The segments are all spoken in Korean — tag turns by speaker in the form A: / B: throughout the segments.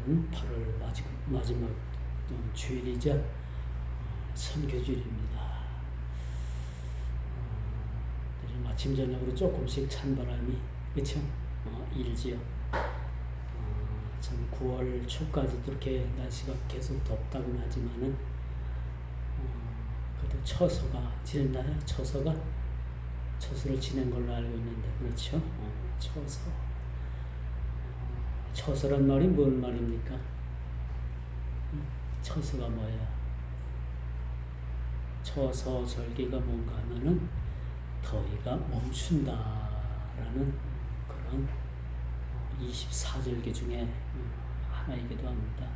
A: 오늘은 8월 마지막 주일이자 선교주일입니다. 아침 저녁으로 조금씩 찬바람이 그렇죠? 일지요. 참 9월 초까지도 이렇게 날씨가 계속 덥다고는 하지만은 그래도 처서가 지냈나요? 처서를 지낸 걸로 알고 있는데 그렇죠? 처서. 처서란 말이 뭔 말입니까? 처서가 뭐예요? 처서 절기가 뭔가 하면은 더위가 멈춘다라는 그런 24절기 중에 하나이기도 합니다.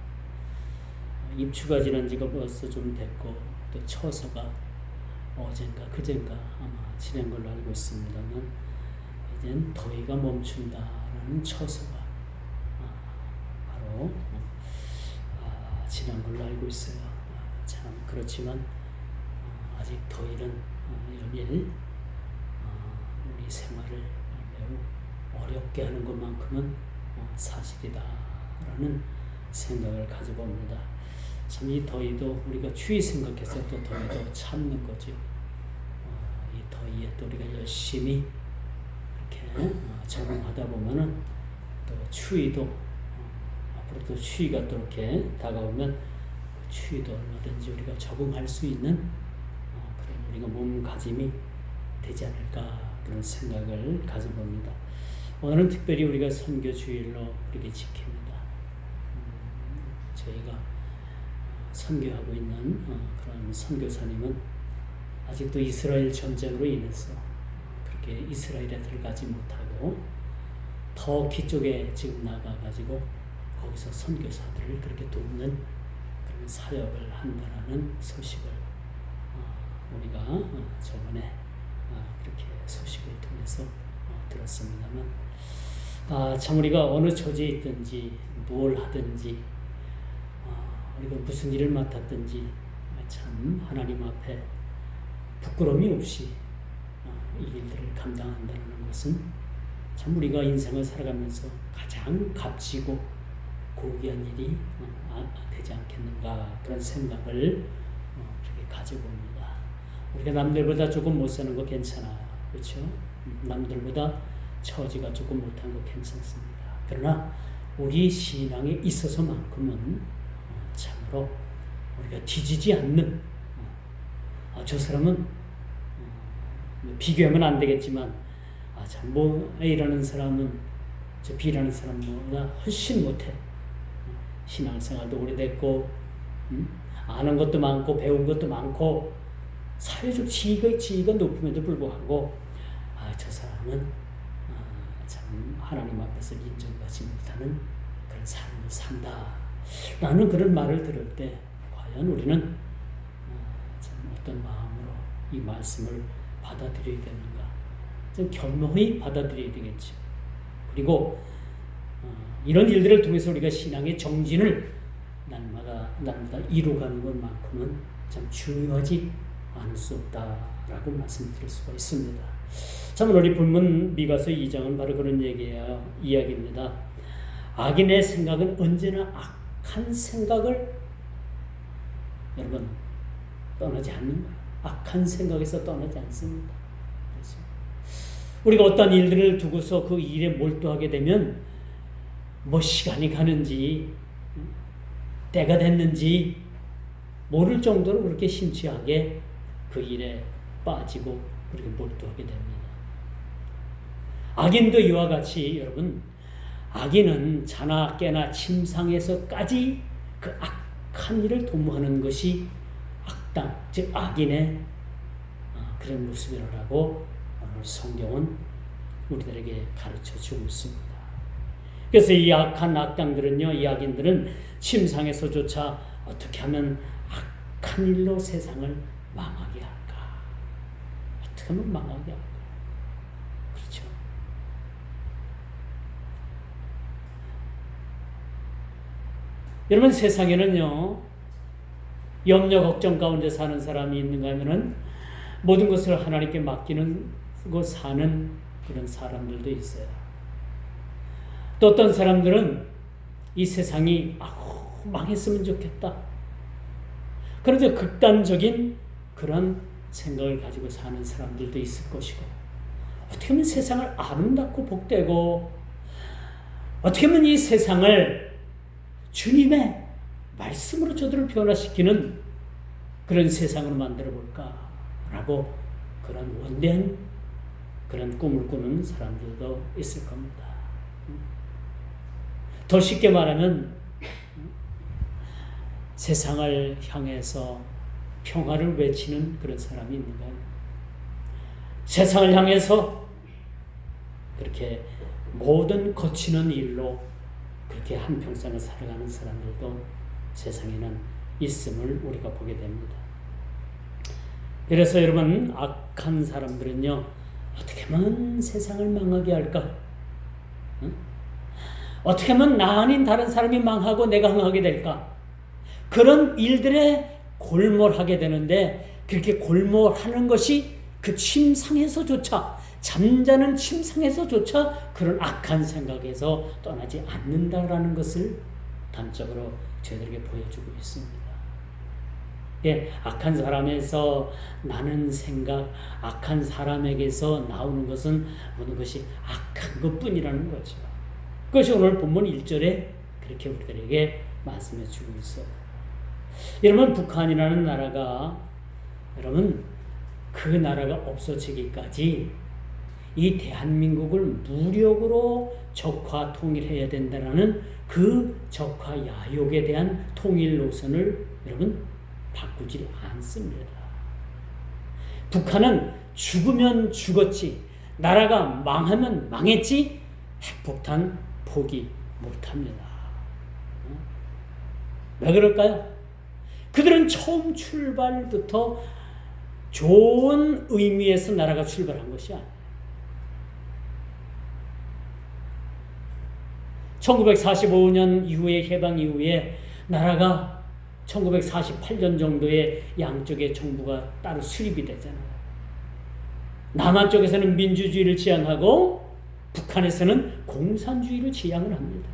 A: 입추가 지난 지가 벌써 좀 됐고 또 처서가 어젠가 그젠가 아마 지낸 걸로 알고 있습니다만 이젠 더위가 멈춘다라는 처서가 바로 지난 걸로 알고 있어요. 참 그렇지만 아직 더위는 연일 우리 생활을 매우 어렵게 하는 것만큼은 사실이다라는 생각을 가져봅니다. 참 이 더위도 우리가 추위 생각해서 또 더위도 참는 거죠. 이 더위에 또 우리가 열심히 이렇게 적응하다 보면은 또 추위도 앞으로 또 추위가 또 이렇게 다가오면 그 추위도 얼마든지 우리가 적응할 수 있는 그런 우리가 몸가짐이 되지 않을까 그런 생각을 가져봅니다. 오늘은 특별히 우리가 선교주일로 이렇게 지킵니다. 저희가 선교하고 있는 그런 선교사님은 아직도 이스라엘 전쟁으로 인해서 그렇게 이스라엘에 들어가지 못하고 터키 쪽에 지금 나가가지고 거기서 선교사들을 그렇게 돕는 그런 사역을 한다라는 소식을 우리가 저번에 그렇게 소식을 통해서 들었습니다만 참 우리가 어느 처지에 있든지 뭘 하든지 우리가 무슨 일을 맡았든지 참 하나님 앞에 부끄러움이 없이 이 일들을 감당한다는 것은 참 우리가 인생을 살아가면서 가장 값지고 고귀한 일이 되지 않겠는가 그런 생각을 이렇게 가져봅니다. 우리가 남들보다 조금 못 사는 거 괜찮아요. 그렇죠? 남들보다 처지가 조금 못한 거 괜찮습니다. 그러나 우리 신앙에 있어서만큼은 참으로 우리가 뒤지지 않는 저 사람은 비교하면 안 되겠지만 참 뭐 A라는 사람은 저 B라는 사람보다 훨씬 못해. 신앙생활도 오래됐고 아는 것도 많고 배운 것도 많고 사회적 지위가 높음에도 불구하고 저 사람은 참 하나님 앞에서 인정받지 못하는 그런 삶을 산다 라는 그런 말을 들을 때 과연 우리는 참 어떤 마음으로 이 말씀을 받아들여야 되는가 좀 겸허히 받아들여야 되겠죠. 그리고 이런 일들을 통해서 우리가 신앙의 정진을 날마다 이루어가는 것만큼은 참 중요하지 않을 수 없다라고 말씀드릴 수가 있습니다. 참 오늘 이 본문 미가서 2장은 바로 그런 이야기입니다. 악인의 생각은 언제나 악한 생각을 여러분 떠나지 않는 거예요. 악한 생각에서 떠나지 않습니다. 그렇죠? 우리가 어떤 일들을 두고서 그 일에 몰두하게 되면 뭐 시간이 가는지 때가 됐는지 모를 정도로 그렇게 심취하게 그 일에 빠지고 그렇게 몰두하게 됩니다. 악인도 이와 같이 여러분 악인은 자나 깨나 침상에서까지 그 악한 일을 도모하는 것이 악당 즉 악인의 그런 모습이라고 오늘 성경은 우리들에게 가르쳐 주고 있습니다. 그래서 이 악한 악당들은요, 이 악인들은 침상에서조차 어떻게 하면 악한 일로 세상을 망하게 할까? 어떻게 하면 망하게 할까? 그렇죠. 여러분 세상에는요, 염려 걱정 가운데 사는 사람이 있는가 하면은 모든 것을 하나님께 맡기고 사는 그런 사람들도 있어요. 또 어떤 사람들은 이 세상이 망했으면 좋겠다. 그래서 극단적인 그런 생각을 가지고 사는 사람들도 있을 것이고, 어떻게 하면 세상을 아름답고 복되고, 어떻게 하면 이 세상을 주님의 말씀으로 저들을 변화시키는 그런 세상으로 만들어 볼까라고 그런 원대한 그런 꿈을 꾸는 사람들도 있을 겁니다. 더 쉽게 말하면 세상을 향해서 평화를 외치는 그런 사람이 있는 거예요. 세상을 향해서 그렇게 모든 거치는 일로 그렇게 한평생을 살아가는 사람들도 세상에는 있음을 우리가 보게 됩니다. 그래서 여러분, 악한 사람들은요, 어떻게 하면 세상을 망하게 할까? 어떻게 하면 나 아닌 다른 사람이 망하고 내가 흥하게 될까? 그런 일들에 골몰하게 되는데, 그렇게 골몰하는 것이 그 침상에서조차, 잠자는 침상에서조차 그런 악한 생각에서 떠나지 않는다라는 것을 단적으로 저희들에게 보여주고 있습니다. 예, 악한 사람에서 나는 생각, 악한 사람에게서 나오는 것은 모든 것이 악한 것뿐이라는 거죠. 그것이 오늘 본문 1절에 그렇게 우리들에게 말씀해 주고 있어요. 여러분, 북한이라는 나라가, 여러분, 그 나라가 없어지기까지 이 대한민국을 무력으로 적화 통일해야 된다는 그 적화 야욕에 대한 통일 노선을 여러분 바꾸지 않습니다. 북한은 죽으면 죽었지, 나라가 망하면 망했지, 핵폭탄 포기 못합니다. 왜 그럴까요? 그들은 처음 출발부터 좋은 의미에서 나라가 출발한 것이 아니에요. 1945년 이후에, 해방 이후에 나라가 1948년 정도에 양쪽의 정부가 따로 수립이 되잖아요. 남한 쪽에서는 민주주의를 지향하고 북한에서는 공산주의를 지향을 합니다.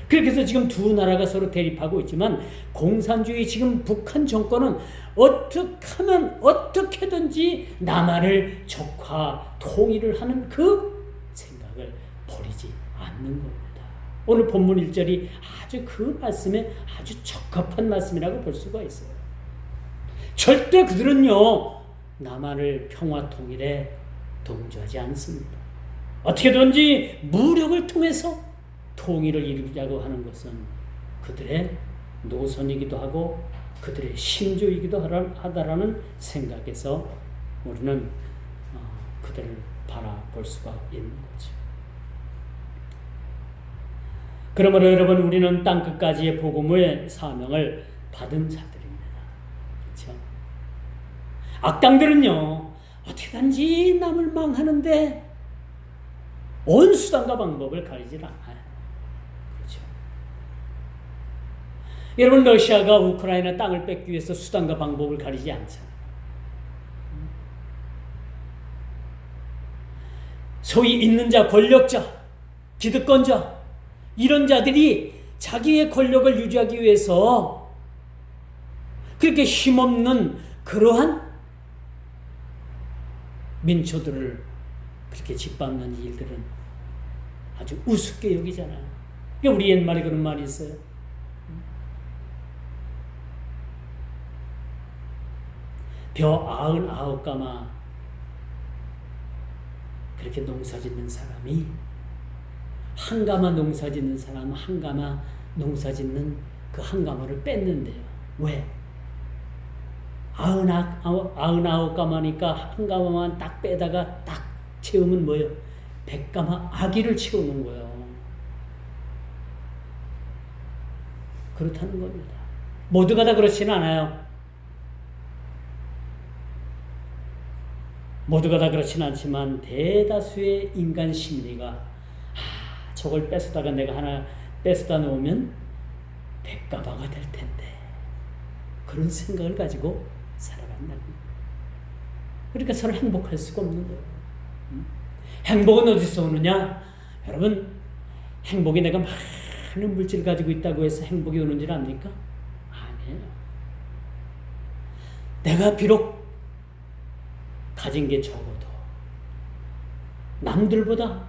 A: 그렇게 해서 지금 두 나라가 서로 대립하고 있지만, 공산주의 지금 북한 정권은 어떻게 하면 어떻게든지 남한을 적화 통일을 하는 그 생각을 버리지 않는 겁니다. 오늘 본문 1절이 아주 그 말씀에 아주 적합한 말씀이라고 볼 수가 있어요. 절대 그들은요, 남한을 평화 통일에 동조하지 않습니다. 어떻게든지 무력을 통해서 통일을 이루자고 하는 것은 그들의 노선이기도 하고 그들의 신조이기도 하다라는 생각에서 우리는 그들을 바라볼 수가 있는 거죠. 그러므로 여러분, 우리는 땅끝까지의 복음의 사명을 받은 자들입니다. 그렇죠? 악당들은요, 어떻게든지 남을 망하는데 온 수단과 방법을 가리질 않아요. 그렇죠? 여러분, 러시아가 우크라이나 땅을 뺏기 위해서 수단과 방법을 가리지 않잖아요. 소위 있는 자, 권력자, 기득권자, 이런 자들이 자기의 권력을 유지하기 위해서 그렇게 힘없는 그러한 민초들을 그렇게 짓밟는 일들은 아주 우습게 여기잖아요. 우리 옛말에 그런 말이 있어요. 벼 99가마 그렇게 농사 짓는 사람이 한 가마 농사 짓는 사람은 한 가마 농사 짓는 그 한 가마를 뺐는데요. 왜? 99가마니까 한 가마만 딱 빼다가 딱 채우면 뭐예요? 100가마 아기를 채우는 거예요. 그렇다는 겁니다. 모두가 다 그렇지는 않아요. 모두가 다 그렇지는 않지만 대다수의 인간 심리가 저걸 뺏어다가 내가 하나 뺏어다 놓으면 100가마가 될 텐데, 그런 생각을 가지고 살아간다는 거예요. 그러니까 서로 행복할 수가 없는 거예요. 행복은 어디서 오느냐? 여러분, 행복이 내가 막 많은 물질 가지고 있다고 해서 행복이 오는 줄 압니까? 아니에요. 내가 비록 가진 게 적어도 남들보다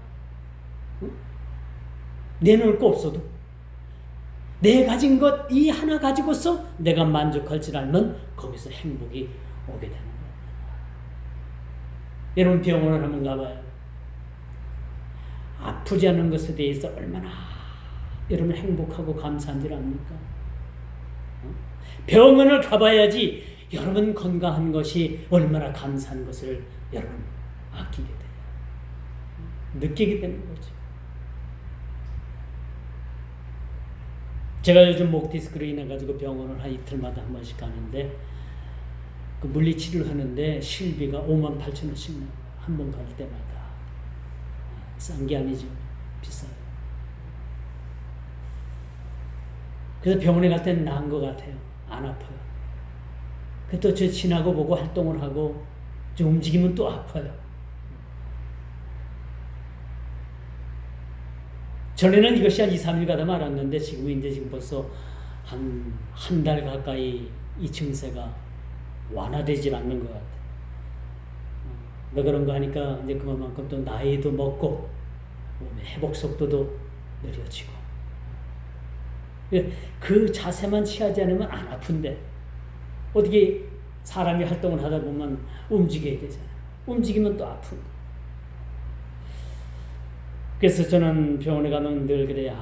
A: 내놓을 거 없어도 내 가진 것 이 하나 가지고서 내가 만족할 줄 알면 거기서 행복이 오게 되는 거예요. 여러분 병원을 한번 가봐요. 아프지 않은 것에 대해서 얼마나 여러분 행복하고 감사한 줄 압니까? 병원을 가봐야지 여러분 건강한 것이 얼마나 감사한 것을 여러분 아끼게 돼요. 느끼게 되는 거죠. 제가 요즘 목 디스크로 인해 가지고 병원을 한 이틀마다 한 번씩 가는데 그 물리치료를 하는데 실비가 58,000원씩 나요. 한 번 갈 때마다. 싼 게 아니죠. 비싸요. 그래서 병원에 갈 때는 나은 것 같아요. 안 아파요. 또 저 지나고 보고 활동을 하고 좀 움직이면 또 아파요. 전에는 이것이 한 2, 3일 가다 말았는데 지금 벌써 한 달 가까이 이 증세가 완화되질 않는 것 같아요. 왜 그런 거 하니까 이제 그만큼 또 나이도 먹고 회복 속도도 느려지고 그 자세만 취하지 않으면 안 아픈데 어떻게 사람이 활동을 하다 보면 움직여야 되잖아요. 움직이면 또 아픈 거. 그래서 저는 병원에 가면 늘 그래요.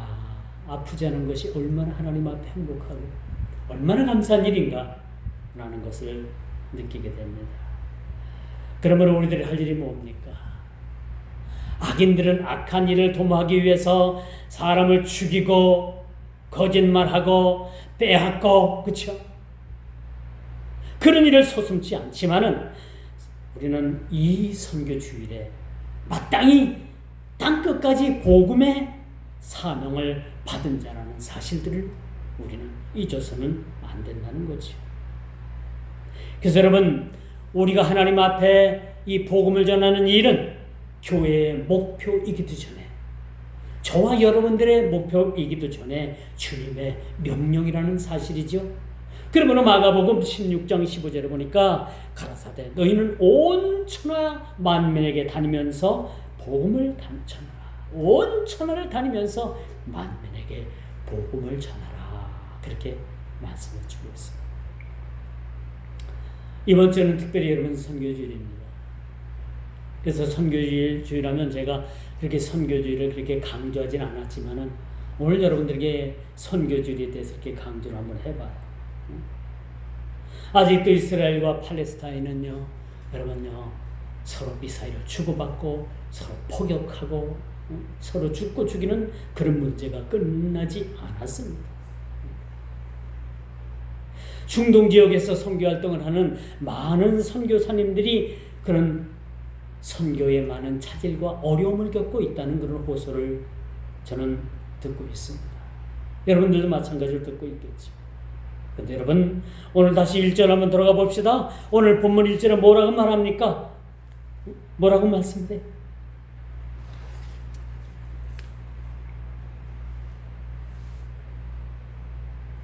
A: 아프지 않은 것이 얼마나 하나님 앞에 행복하고 얼마나 감사한 일인가 라는 것을 느끼게 됩니다. 그러므로 우리들이 할 일이 뭡니까? 악인들은 악한 일을 도모하기 위해서 사람을 죽이고 거짓말하고 빼앗고 그렇죠? 그런 일을 서슴지 않지만은 우리는 이 선교 주일에 마땅히 땅끝까지 복음의 사명을 받은 자라는 사실들을 우리는 잊어서는 안 된다는 거죠. 그래서 여러분 우리가 하나님 앞에 이 복음을 전하는 일은 교회의 목표이기도 전에 저와 여러분들의 목표이기도 전에 주님의 명령이라는 사실이죠. 그러면 마가복음 16장 15절에 보니까 가라사대 너희는 온 천하 만민에게 다니면서 복음을 전하라. 온 천하를 다니면서 만민에게 복음을 전하라. 그렇게 말씀해 주고 있습니다. 이번 주는 특별히 여러분 선교주일입니다. 그래서 선교주일하면 제가 그렇게 선교주일을 그렇게 강조하진 않았지만은 오늘 여러분들에게 선교주일에 대해서 이렇게 강조를 한번 해봐요. 아직도 이스라엘과 팔레스타인은요, 여러분요, 서로 미사일을 주고받고 서로 폭격하고 서로 죽고 죽이는 그런 문제가 끝나지 않았습니다. 중동 지역에서 선교 활동을 하는 많은 선교사님들이 그런 선교에 많은 차질과 어려움을 겪고 있다는 그런 호소를 저는 듣고 있습니다. 여러분들도 마찬가지로 듣고 있겠죠. 그런데 여러분 오늘 다시 1절 한번 들어가 봅시다. 오늘 본문 1절에 뭐라고 말합니까? 뭐라고 말씀해?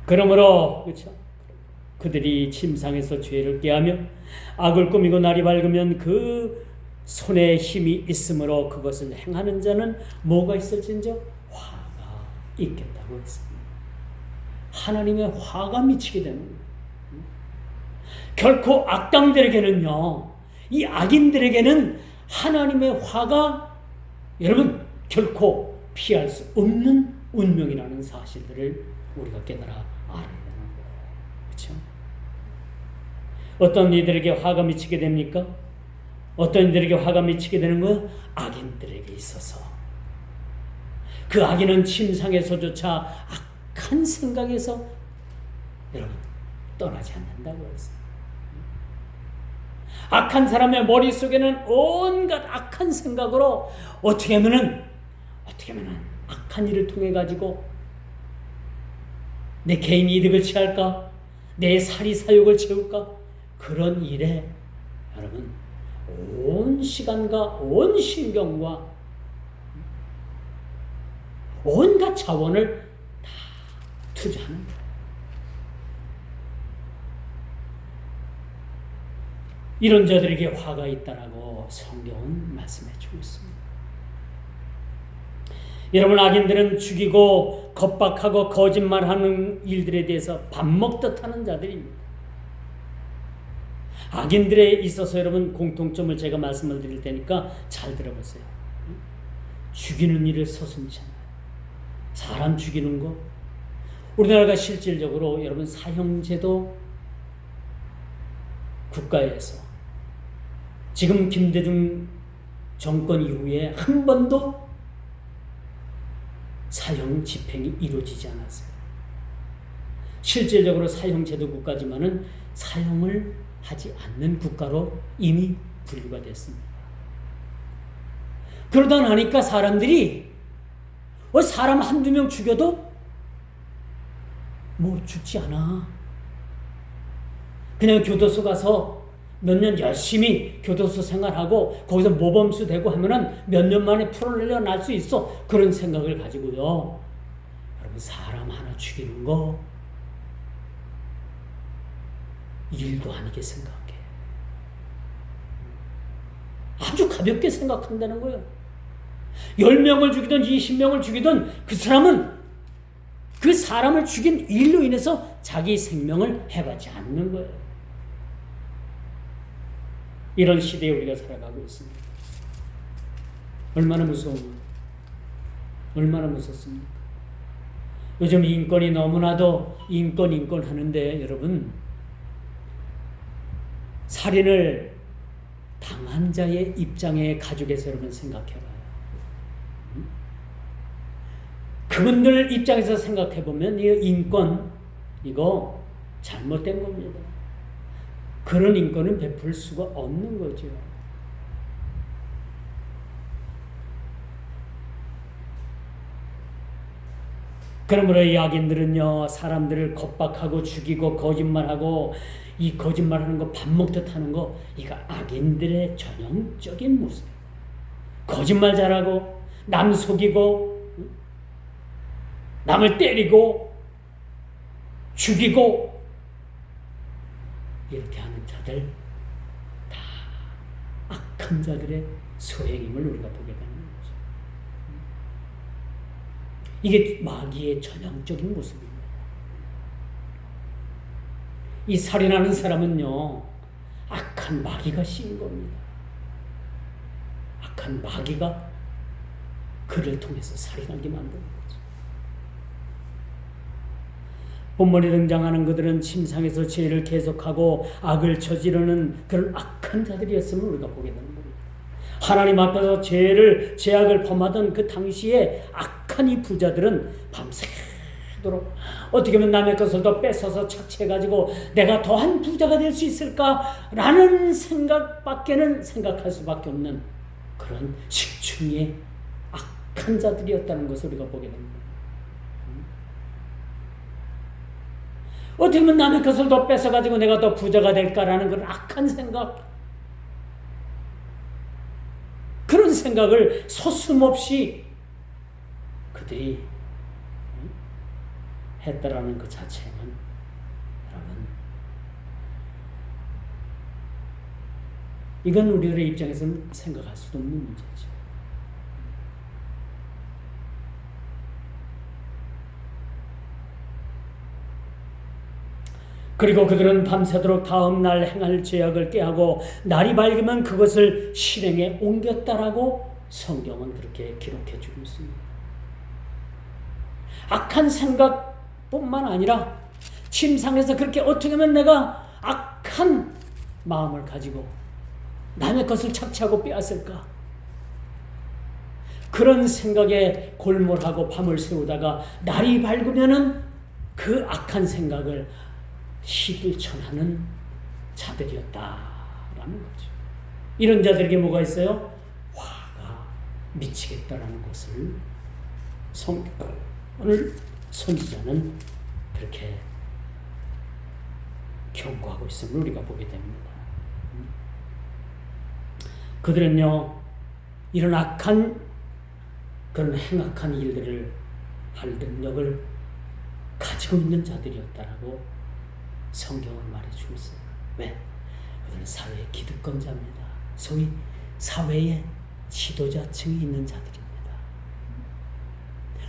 A: 그러므로 그렇죠? 그들이 침상에서 죄를 깨하며 악을 꾸미고 날이 밝으면 그 손에 힘이 있으므로 그것을 행하는 자는 뭐가 있을진저 화가 있겠다고 했습니다. 하나님의 화가 미치게 되는 거예요. 결코 악당들에게는요, 이 악인들에게는 하나님의 화가 여러분 결코 피할 수 없는 운명이라는 사실들을 우리가 깨달아 알아야 되는 거예요. 그렇죠? 어떤 이들에게 화가 미치게 됩니까? 어떤 이들에게 화가 미치게 되는 거예요? 악인들에게 있어서. 그 악인은 침상에서조차 악한 생각에서 여러분 떠나지 않는다고 했어요. 악한 사람의 머릿속에는 온갖 악한 생각으로 어떻게 하면은 악한 일을 통해 가지고 내 개인 이득을 취할까? 내 사리사욕을 채울까? 그런 일에 여러분 온 시간과 온 신경과 온갖 자원을 투자하는 거예요. 이런 자들에게 화가 있다라고 성경은 말씀해 주고 있습니다. 여러분, 악인들은 죽이고 겁박하고 거짓말하는 일들에 대해서 밥 먹듯 하는 자들입니다. 악인들에 있어서 여러분 공통점을 제가 말씀을 드릴 테니까 잘 들어보세요. 죽이는 일을 서슴지 않아요. 사람 죽이는 거. 우리나라가 실질적으로 여러분 사형제도 국가에서 지금 김대중 정권 이후에 한 번도 사형 집행이 이루어지지 않았어요. 실질적으로 사형제도 국가지만은 사형을 하지 않는 국가로 이미 분류가 됐습니다. 그러다 나니까 사람들이 사람 한두 명 죽여도 뭐 죽지 않아. 그냥 교도소 가서 몇 년 열심히 교도소 생활하고 거기서 모범수 되고 하면은 몇 년 만에 풀어내려날 수 있어. 그런 생각을 가지고요. 여러분, 사람 하나 죽이는 거 일도 아니게 생각해. 아주 가볍게 생각한다는 거예요. 10명을 죽이든 20명을 죽이든 그 사람은 그 사람을 죽인 일로 인해서 자기 생명을 해하지 않는 거예요. 이런 시대에 우리가 살아가고 있습니다. 얼마나 무서운가? 얼마나 무섭습니까? 요즘 인권이 너무나도 인권 하는데 여러분, 살인을 당한 자의 입장에 가족에서 여러분 생각해봐요. 그분들 입장에서 생각해보면 이 인권 이거 잘못된 겁니다. 그런 인권은 베풀 수가 없는 거죠. 그러므로 이 악인들은요, 사람들을 겁박하고 죽이고 거짓말하고 이 거짓말하는 거 밥 먹듯 하는 거, 이거 악인들의 전형적인 모습. 거짓말 잘하고 남 속이고 남을 때리고 죽이고 이렇게 하는 자들 다 악한 자들의 소행임을 우리가 보게 되는 거죠. 이게 마귀의 전형적인 모습입니다. 이 살인하는 사람은요, 악한 마귀가 씌인 겁니다. 악한 마귀가 그를 통해서 살인하게 만드는 거죠. 본문에 등장하는 그들은 침상에서 죄를 계속하고 악을 저지르는 그런 악한 자들이었음을 우리가 보게 되는 겁니다. 하나님 앞에서 죄악을 범하던 그 당시에 악한 이 부자들은 밤새도록 어떻게 하면 남의 것을 더 뺏어서 착취해가지고 내가 더한 부자가 될 수 있을까라는 생각밖에는 생각할 수밖에 없는 그런 식충의 악한 자들이었다는 것을 우리가 보게 됩니다. 어떻게 하면 남의 것을 더 뺏어가지고 내가 더 부자가 될까라는 그런 악한 생각, 그런 생각을 서슴없이 그들이 했다라는 그 자체는 여러분, 이건 우리들의 입장에서는 생각할 수도 없는 문제죠. 그리고 그들은 밤새도록 다음 날 행할 죄악을 꾀하고 날이 밝으면 그것을 실행에 옮겼다라고 성경은 그렇게 기록해 주고 있습니다. 악한 생각뿐만 아니라 침상에서 그렇게 어떻게 하면 내가 악한 마음을 가지고 남의 것을 착취하고 빼앗을까? 그런 생각에 골몰하고 밤을 새우다가 날이 밝으면은 그 악한 생각을 실천하는 자들이었다라는 거죠. 이런 자들에게 뭐가 있어요? 화가 미치겠다라는 것을 오늘 선지자는 그렇게 경고하고 있음을 우리가 보게 됩니다. 그들은요, 이런 악한 그런 행악한 일들을 할 능력을 가지고 있는 자들이었다라고 성경은 말해주고 있어요. 왜? 그들은 사회의 기득권자입니다. 소위 사회의 지도자층이 있는 자들입니다.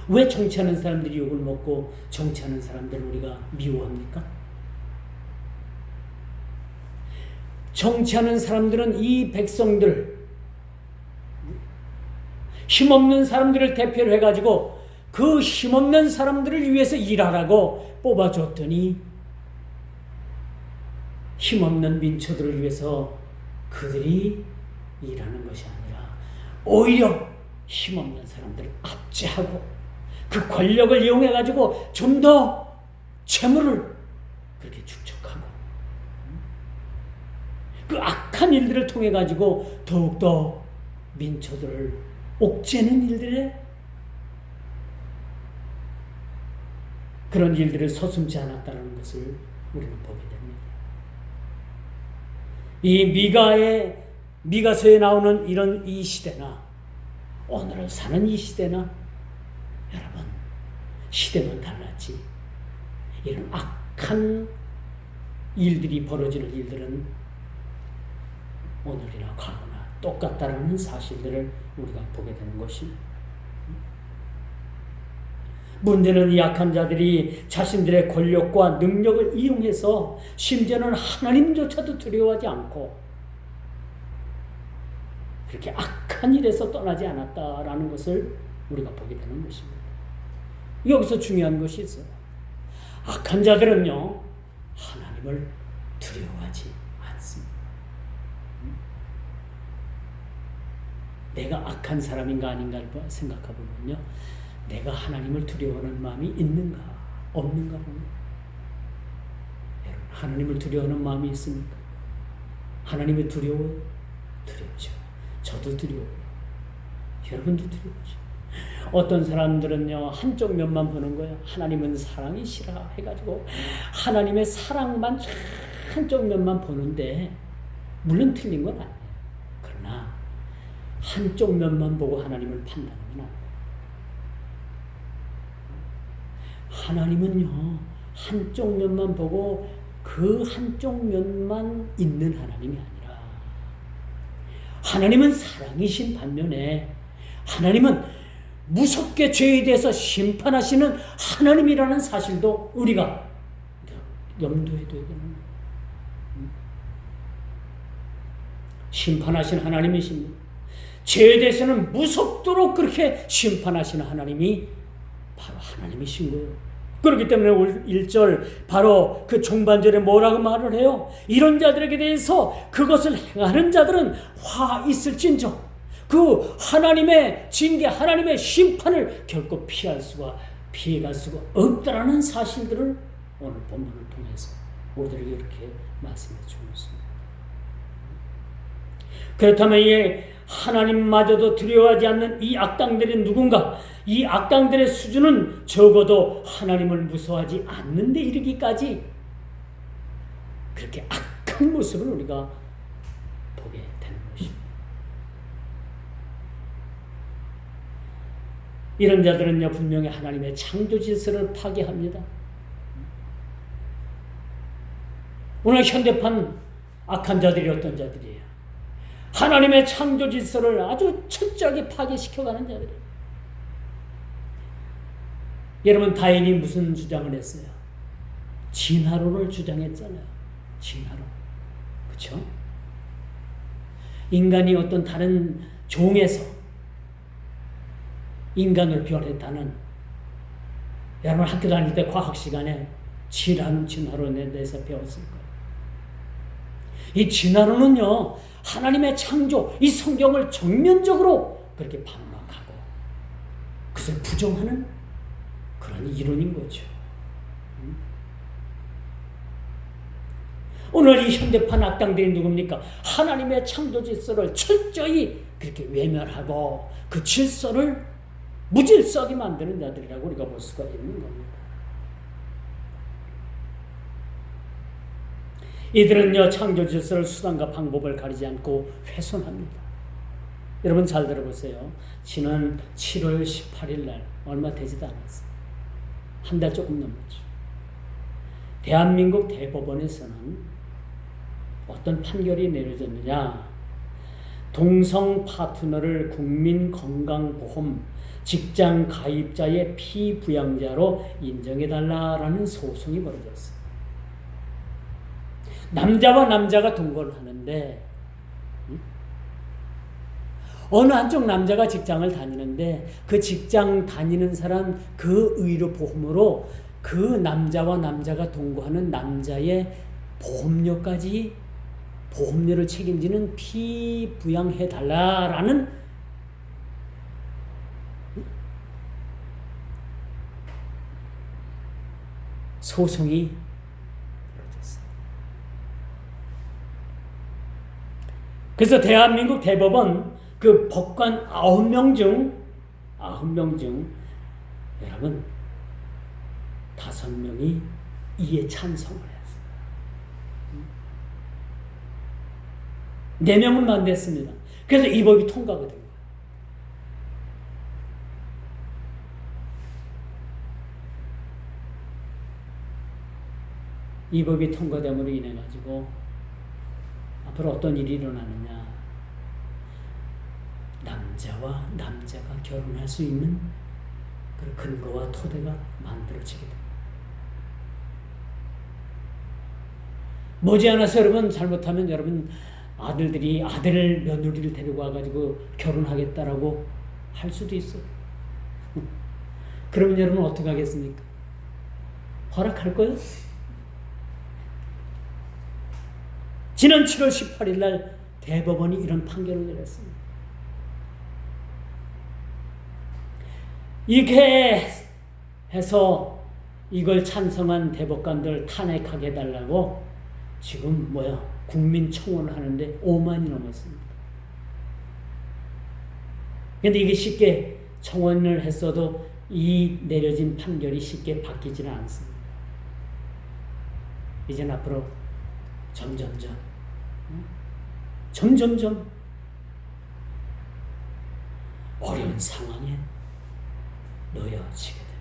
A: 왜 정치하는 사람들이 욕을 먹고 정치하는 사람들을 우리가 미워합니까? 정치하는 사람들은 이 백성들, 힘없는 사람들을 대표로 해가지고 그 힘없는 사람들을 위해서 일하라고 뽑아줬더니 힘없는 민초들을 위해서 그들이 일하는 것이 아니라 오히려 힘없는 사람들을 압제하고 그 권력을 이용해가지고 좀 더 재물을 그렇게 축적하고 그 악한 일들을 통해가지고 더욱더 민초들을 옥죄는 일들에 그런 일들을 서슴지 않았다는 것을 우리는 보게 됩니다. 이 미가서에 나오는 이런 이 시대나 오늘을 사는 이 시대나 여러분 시대만 달랐지 이런 악한 일들이 벌어지는 일들은 오늘이나 과거나 똑같다라는 사실들을 우리가 보게 되는 것입니다. 문제는 이 약한 자들이 자신들의 권력과 능력을 이용해서 심지어는 하나님조차도 두려워하지 않고 그렇게 악한 일에서 떠나지 않았다라는 것을 우리가 보게 되는 것입니다. 여기서 중요한 것이 있어요. 악한 자들은요, 하나님을 두려워하지 않습니다. 내가 악한 사람인가 아닌가를 생각해보면요, 내가 하나님을 두려워하는 마음이 있는가 없는가 보면 여러분 하나님을 두려워하는 마음이 있습니까? 하나님이 두려워요? 두렵죠. 저도 두려워요. 여러분도 두렵죠. 어떤 사람들은요 한쪽 면만 보는 거예요. 하나님은 사랑이시라 해가지고 하나님의 사랑만 한쪽 면만 보는데 물론 틀린 건 아니에요. 그러나 한쪽 면만 보고 하나님을 판단하면 안 돼요. 하나님은요 한쪽 면만 보고 그 한쪽 면만 있는 하나님이 아니라 하나님은 사랑이신 반면에 하나님은 무섭게 죄에 대해서 심판하시는 하나님이라는 사실도 우리가 염두에 둬야 되는 거예요. 심판하신 하나님이십니다. 죄에 대해서는 무섭도록 그렇게 심판하시는 하나님이 바로 하나님이신 거예요. 그렇기 때문에 1절 바로 그 중반절에 뭐라고 말을 해요? 이런 자들에게 대해서 그것을 행하는 자들은 화 있을진저 그 하나님의 징계, 하나님의 심판을 결코 피해갈 수가 없다라는 사실들을 오늘 본문을 통해서 우리들에게 이렇게 말씀해 주고 있습니다. 그렇다면 이 하나님마저도 두려워하지 않는 이 악당들이 누군가? 이 악당들의 수준은 적어도 하나님을 무서워하지 않는 데 이르기까지 그렇게 악한 모습을 우리가 보게 되는 것입니다. 이런 자들은요 분명히 하나님의 창조 질서를 파괴합니다. 오늘 현대판 악한 자들이 어떤 자들이에요? 하나님의 창조 질서를 아주 철저하게 파괴시켜가는 자들이에요. 여러분 다인이 무슨 주장을 했어요? 진화론을 주장했잖아요. 진화론. 그렇죠? 인간이 어떤 다른 종에서 인간을 변했다는 여러분 학교 다닐 때 과학 시간에 진화론에 대해서 배웠을 거예요. 이 진화론은요 하나님의 창조, 이 성경을 정면적으로 그렇게 반박하고 그것을 부정하는 그런 이론인 거죠. 오늘 이 현대판 악당들이 누굽니까? 하나님의 창조 질서를 철저히 그렇게 외면하고 그 질서를 무질서하게 만드는 자들이라고 우리가 볼 수가 있는 겁니다. 이들은요 창조 질서를 수단과 방법을 가리지 않고 훼손합니다. 여러분 잘 들어보세요. 지난 7월 18일 날 얼마 되지도 않았어요. 한 달 조금 넘었죠. 대한민국 대법원에서는 어떤 판결이 내려졌느냐. 동성 파트너를 국민건강보험 직장 가입자의 피부양자로 인정해달라라는 소송이 벌어졌어요. 남자와 남자가 동거를 하는데 어느 한쪽 남자가 직장을 다니는데 그 직장 다니는 사람 그 의료보험으로 그 남자와 남자가 동거하는 남자의 보험료를 책임지는 피부양해달라라는 소송이 벌어졌어요. 그래서 대한민국 대법원 그 법관 9명 중 여러분 5명이 이에 찬성을 했어요. 4명은 반대했습니다. 그래서 이 법이 통과가 된 거예요. 이 법이 통과됨으로 인해 가지고 앞으로 어떤 일이 일어나느냐. 남자와 남자가 결혼할 수 있는 그런 근거와 토대가 만들어지게 됩니다. 머지않아서 여러분 잘못하면 여러분 아들들이 아들 며느리를 데리고 와가지고 결혼하겠다라고 할 수도 있어요. 그러면 여러분 어떻게 하겠습니까? 허락할 거예요? 지난 7월 18일 날 대법원이 이런 판결을 내렸습니다. 이렇게 해서 이걸 찬성한 대법관들 탄핵하게 해달라고 지금 국민청원을 하는데 5만이 넘었습니다. 근데 이게 쉽게 청원을 했어도 이 내려진 판결이 쉽게 바뀌지는 않습니다. 이제는 앞으로 점점점 어려운 상황에 놓여지게 됩니다.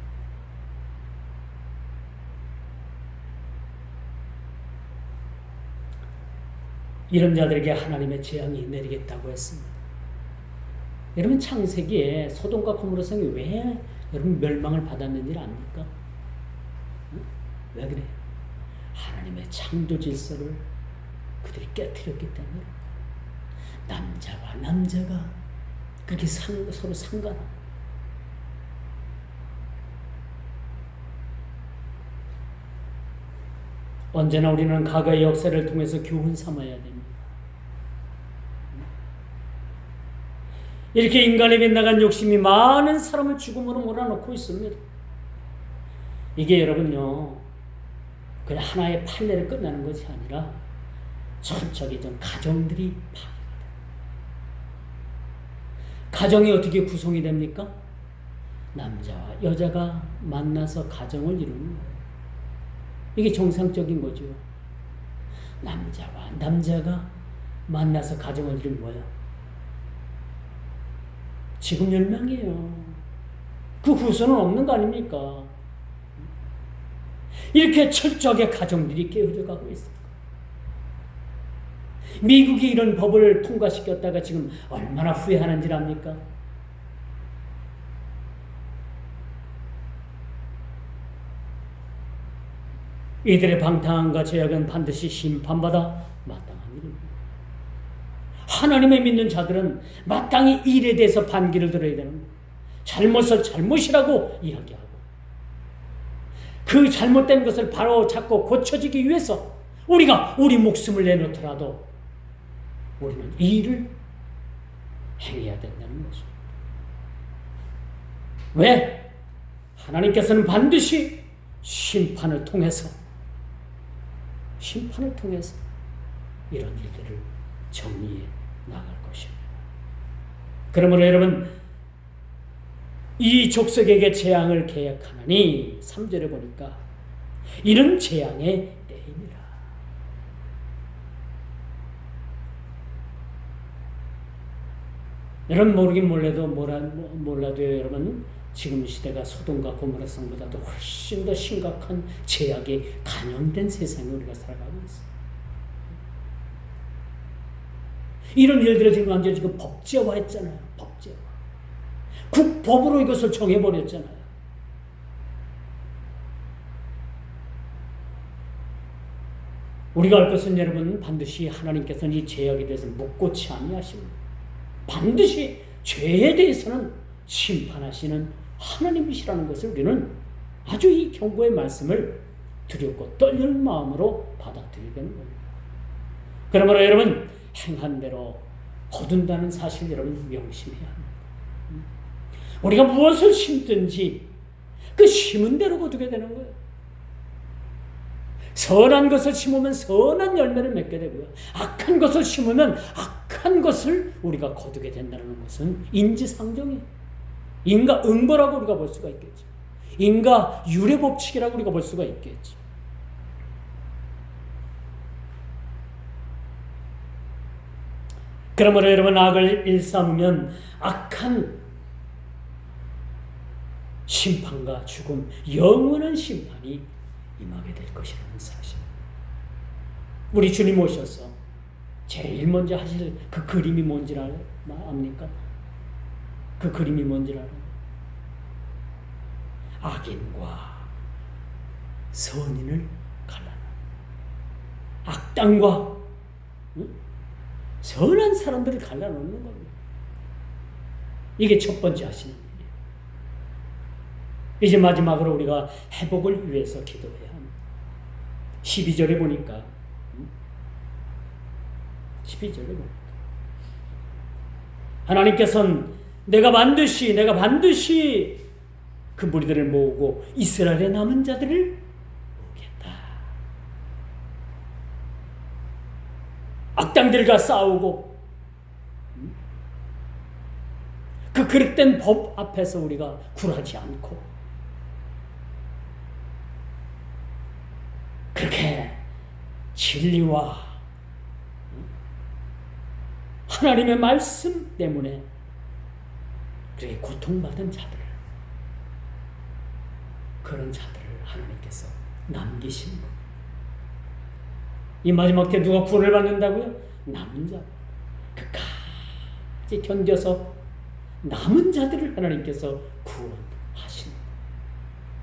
A: 이런 자들에게 하나님의 재앙이 내리겠다고 했습니다. 여러분 창세기에 소돔과 고모라 성이 왜 여러분 멸망을 받았는지를 압니까? 왜 그래요? 하나님의 창조 질서를 그들이 깨뜨렸기 때문에 남자와 남자가 그렇게 서로 상관합니다. 언제나 우리는 과거의 역사를 통해서 교훈 삼아야 됩니다. 이렇게 인간의 빗나간 욕심이 많은 사람을 죽음으로 몰아넣고 있습니다. 이게 여러분요, 그냥 하나의 판례를 끝나는 것이 아니라 철저하게 좀 가정들이 파괴가 됩니다. 가정이 어떻게 구성이 됩니까? 남자와 여자가 만나서 가정을 이루는 거예요. 이게 정상적인 거죠. 남자와 남자가 만나서 가정을 이루는 거예요. 지금 멸망이에요. 그 후손은 없는 거 아닙니까? 이렇게 철저하게 가정들이 깨어져 가고 있습니다. 미국이 이런 법을 통과시켰다가 지금 얼마나 후회하는지 압니까? 이들의 방탕함과 죄악은 반드시 심판받아 마땅한 일입니다. 하나님을 믿는 자들은 마땅히 일에 대해서 반기를 들어야 되는 거예요. 잘못을 잘못이라고 이야기하고 그 잘못된 것을 바로 잡고 고쳐지기 위해서 우리가 우리 목숨을 내놓더라도 우리는 이 일을 행해야 된다는 거죠. 왜? 하나님께서는 반드시 심판을 통해서 이런 일들을 정리해 나갈 것입니다. 그러므로 여러분 이 족속에게 재앙을 계획하나니 3절에 보니까 이는 재앙의 때입니다. 여러분 모르긴 몰라도 여러분 지금 시대가 소돔과 고모라 성보다도 훨씬 더 심각한 죄악에 간염된 세상에 우리가 살아가고 있습니다. 이런 일들을 지금 완전히 지금 법제화했잖아요. 법제화. 국법으로 이것을 정해버렸잖아요. 우리가 알 것은 여러분, 반드시 하나님께서는 이 죄악에 대해서 묵고치 아니하십니다. 반드시 죄에 대해서는 심판하시는 하나님이시라는 것을 우리는 아주 이 경고의 말씀을 두렵고 떨리는 마음으로 받아들여야 되는 겁니다. 그러므로 여러분, 행한 대로 거둔다는 사실 여러분 명심해야 합니다. 우리가 무엇을 심든지 그 심은 대로 거두게 되는 거예요. 선한 것을 심으면 선한 열매를 맺게 되고요. 악한 것을 심으면 악한 것을 우리가 거두게 된다는 것은 인지상정이에요. 인과 응보라고 우리가 볼 수가 있겠죠. 인과 유래법칙이라고 우리가 볼 수가 있겠죠. 그러므로 여러분, 악을 일삼으면 악한 심판과 죽음, 영원한 심판이 임하게 될 것이라는 사실. 우리 주님 오셔서 제일 먼저 하실 그 그림이 뭔지 압니까? 그 그림이 뭔지 알아요? 악인과 선인을 갈라놓는, 악당과 선한 사람들을 갈라놓는 겁니다. 이게 첫 번째 하시는 일이에요. 이제 마지막으로 우리가 회복을 위해서 기도해야 합니다. 12절에 보니까 12절에 보니까 하나님께서는 내가 반드시 그 무리들을 모으고 이스라엘의 남은 자들을 모으겠다. 악당들과 싸우고 그 그릇된 법 앞에서 우리가 굴하지 않고 그렇게 진리와 하나님의 말씀 때문에 그렇게 고통받은 자들, 그런 자들을 하나님께서 남기신 것. 이 마지막 때 누가 구원을 받는다고요? 남은 자. 끝까지 견뎌서 남은 자들을 하나님께서 구원하신 것.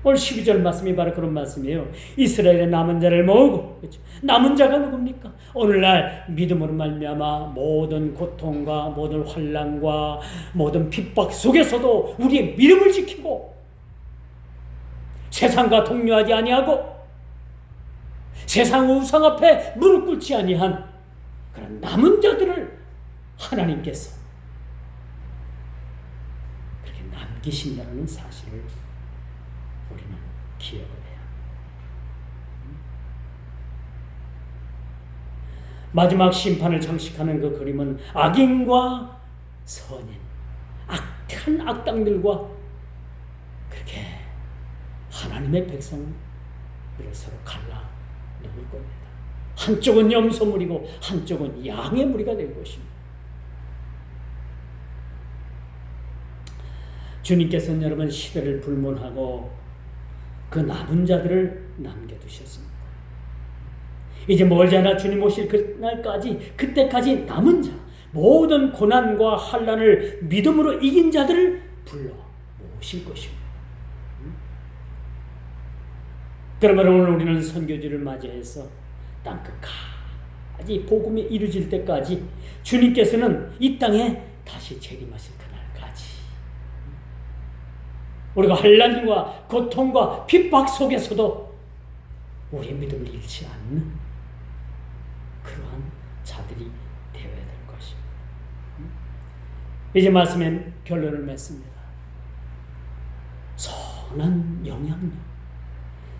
A: 오늘 12절 말씀이 바로 그런 말씀이에요. 이스라엘의 남은 자를 모으고, 그렇죠? 남은 자가 누굽니까? 오늘날 믿음으로 말미암아 모든 고통과 모든 환난과 모든 핍박 속에서도 우리의 믿음을 지키고 세상과 동료하지 아니하고 세상 우상 앞에 무릎 꿇지 아니한 그런 남은 자들을 하나님께서 그렇게 남기신다는 사실을 우리는 기억을 해야 합니다. 마지막 심판을 장식하는 그 그림은 악인과 선인, 악한 악당들과 그렇게 하나님의 백성들을 서로 갈라 놓을 겁니다. 한쪽은 염소무리고 한쪽은 양의 무리가 될 것입니다. 주님께서는 여러분 시대를 불문하고 그 남은 자들을 남겨두셨습니다. 이제 멀지 않아 주님 오실 그때까지 남은 자, 모든 고난과 환난을 믿음으로 이긴 자들을 불러 모으실 것입니다. 그러므로 오늘 우리는 선교지를 맞이해서 땅끝까지 복음이 이루어질 때까지 주님께서는 이 땅에 다시 재림하실 그날까지 우리가 환난과 고통과 핍박 속에서도 우리의 믿음을 잃지 않는 그러한 자들이 되어야 될 것입니다. 이제 말씀의 결론을 맺습니다. 선한 영향력,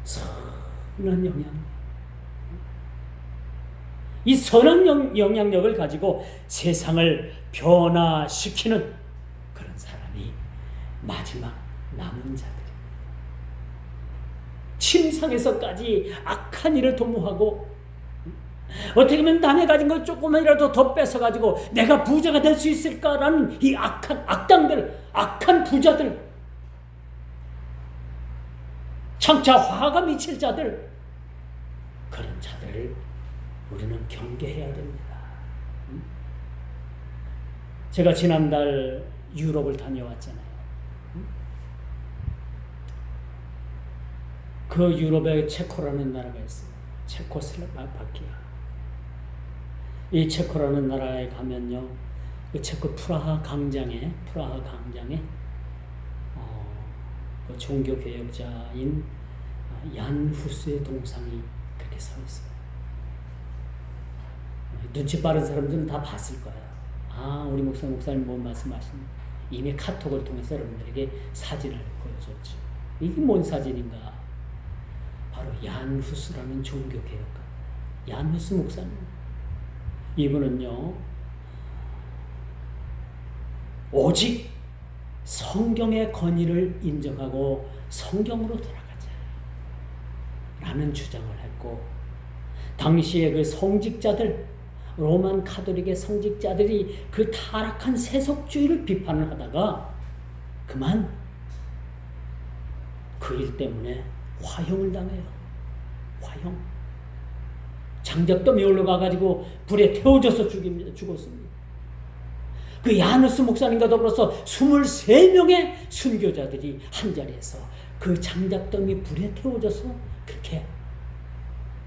A: 선한 영향력. 이 선한 영향력을 가지고 세상을 변화시키는 그런 사람이 마지막 남은 자들입니다. 침상에서까지 악한 일을 도모하고 어떻게 하면 남의 가진 걸 조금만이라도 더 뺏어가지고 내가 부자가 될 수 있을까라는 이 악한 악당들, 악한 부자들, 장차 화가 미칠 자들, 그런 자들을 우리는 경계해야 됩니다. 제가 지난달 유럽을 다녀왔잖아요. 그 유럽에 체코라는 나라가 있어요. 체코슬로바키아. 이 체코라는 나라에 가면요, 그 체코 프라하 광장에 그 종교 개혁자인 얀 후스의 동상이 그렇게 서 있어요. 눈치 빠른 사람들은 다 봤을 거예요. 우리 목사님 뭔 말씀하시는? 이미 카톡을 통해서 여러분들에게 사진을 보여줬죠. 이게 뭔 사진인가? 바로 얀 후스라는 종교 개혁가, 얀 후스 목사님. 이분은요, 오직 성경의 권위를 인정하고 성경으로 돌아가자 라는 주장을 했고, 당시에 그 성직자들, 로만 카톨릭의 성직자들이 그 타락한 세속주의를 비판을 하다가 그만 그 일 때문에 화형을 당해요. 화형. 장작더미 올라가가지고 불에 태워져서 죽었습니다. 그 야누스 목사님과 더불어서 23명의 순교자들이 한자리에서 그 장작더미 불에 태워져서 그렇게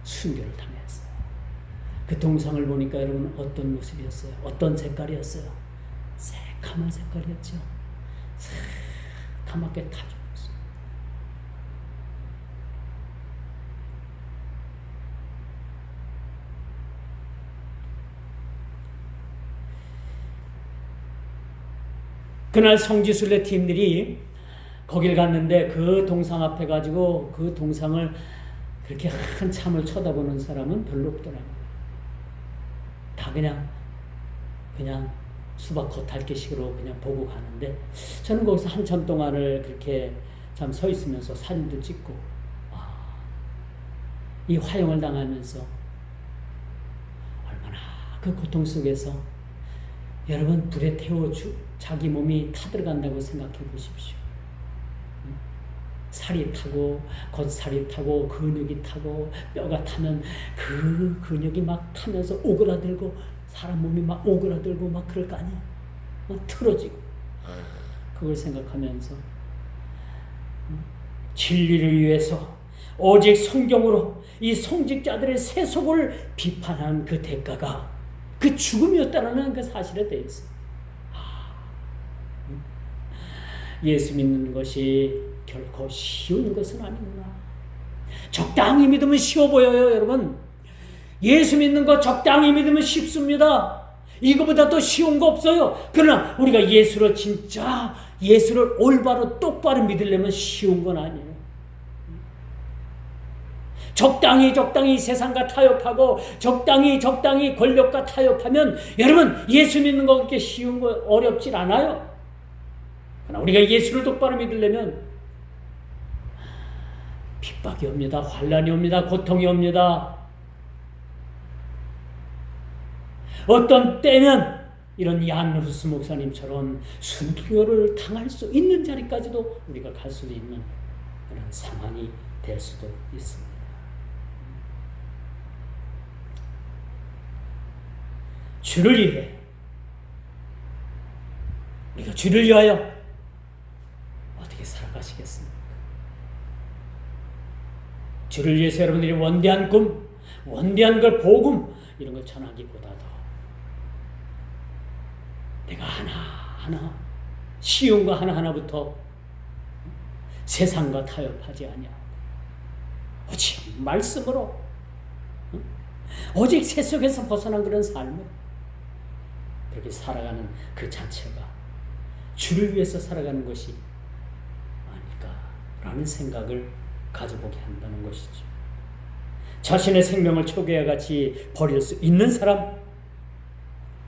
A: 순교를 당했어요. 그 동상을 보니까 여러분 어떤 모습이었어요? 어떤 색깔이었어요? 새카만 색깔이었죠. 새카맣게 타죽었어요. 그날 성지순례 팀들이 거길 갔는데 그 동상 앞에 가지고 그 동상을 그렇게 한참을 쳐다보는 사람은 별로 없더라고요. 다 그냥 수박 겉핥기식으로 그냥 보고 가는데, 저는 거기서 한참 동안을 그렇게 참 서 있으면서 사진도 찍고, 이 화형을 당하면서 얼마나 그 고통 속에서 여러분 불에 태워 자기 몸이 타들어간다고 생각해 보십시오. 살이 타고 겉살이 타고 근육이 타고 뼈가 타면 그 근육이 막 타면서 오그라들고 사람 몸이 막 오그라들고 막 그럴 거 아니야. 막 틀어지고. 그걸 생각하면서 진리를 위해서 오직 성경으로 이 성직자들의 세속을 비판한 그 대가가 그 죽음이었다는 그 사실에 대해서 예수 믿는 것이 결코 쉬운 것은 아니구나. 적당히 믿으면 쉬워 보여요, 여러분. 예수 믿는 거 적당히 믿으면 쉽습니다. 이거보다 더 쉬운 거 없어요. 그러나 우리가 예수를 진짜 예수를 올바로 똑바로 믿으려면 쉬운 건 아니에요. 적당히 세상과 타협하고 적당히 권력과 타협하면 여러분 예수 믿는 거 그렇게 쉬운 거 어렵질 않아요. 그러나 우리가 예수를 똑바로 믿으려면 핍박이 옵니다. 환난이 옵니다. 고통이 옵니다. 어떤 때는 이런 얀 후스 목사님처럼 순교를 당할 수 있는 자리까지도 우리가 갈 수도 있는 그런 상황이 될 수도 있습니다. 주를 위해, 우리가 주를 위하여 어떻게 살아가시겠습니까? 주를 위해서 여러분들이 원대한 꿈, 원대한 걸 복음 이런 걸 전하기보다도 내가 하나하나 쉬운 거 하나하나부터 세상과 타협하지 아니하고 오직 말씀으로 오직 세속에서 벗어난 그런 삶을 그렇게 살아가는 그 자체가 주를 위해서 살아가는 것이 아닐까라는 생각을 가져보게 한다는 것이죠. 자신의 생명을 초계와 같이 버릴 수 있는 사람,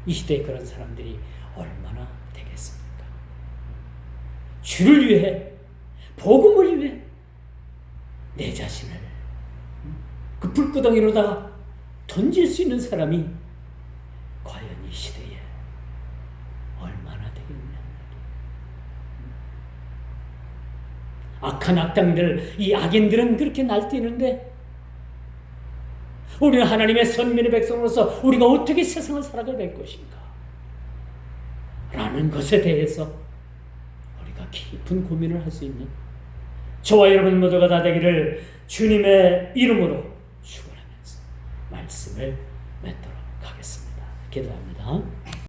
A: 이 시대에 그런 사람들이 얼마나 되겠습니까? 주를 위해, 복음을 위해 내 자신을 그 불구덩이로다가 던질 수 있는 사람이 과연 이 시대에 얼마나 되겠냐. 악한 악당들, 이 악인들은 그렇게 날뛰는데 우리는 하나님의 선민의 백성으로서 우리가 어떻게 세상을 살아가야 될 것인가? 라는 것에 대해서 우리가 깊은 고민을 할 수 있는 저와 여러분 모두가 다 되기를 주님의 이름으로 축원하면서 말씀을 맺도록 하겠습니다. 기도합니다.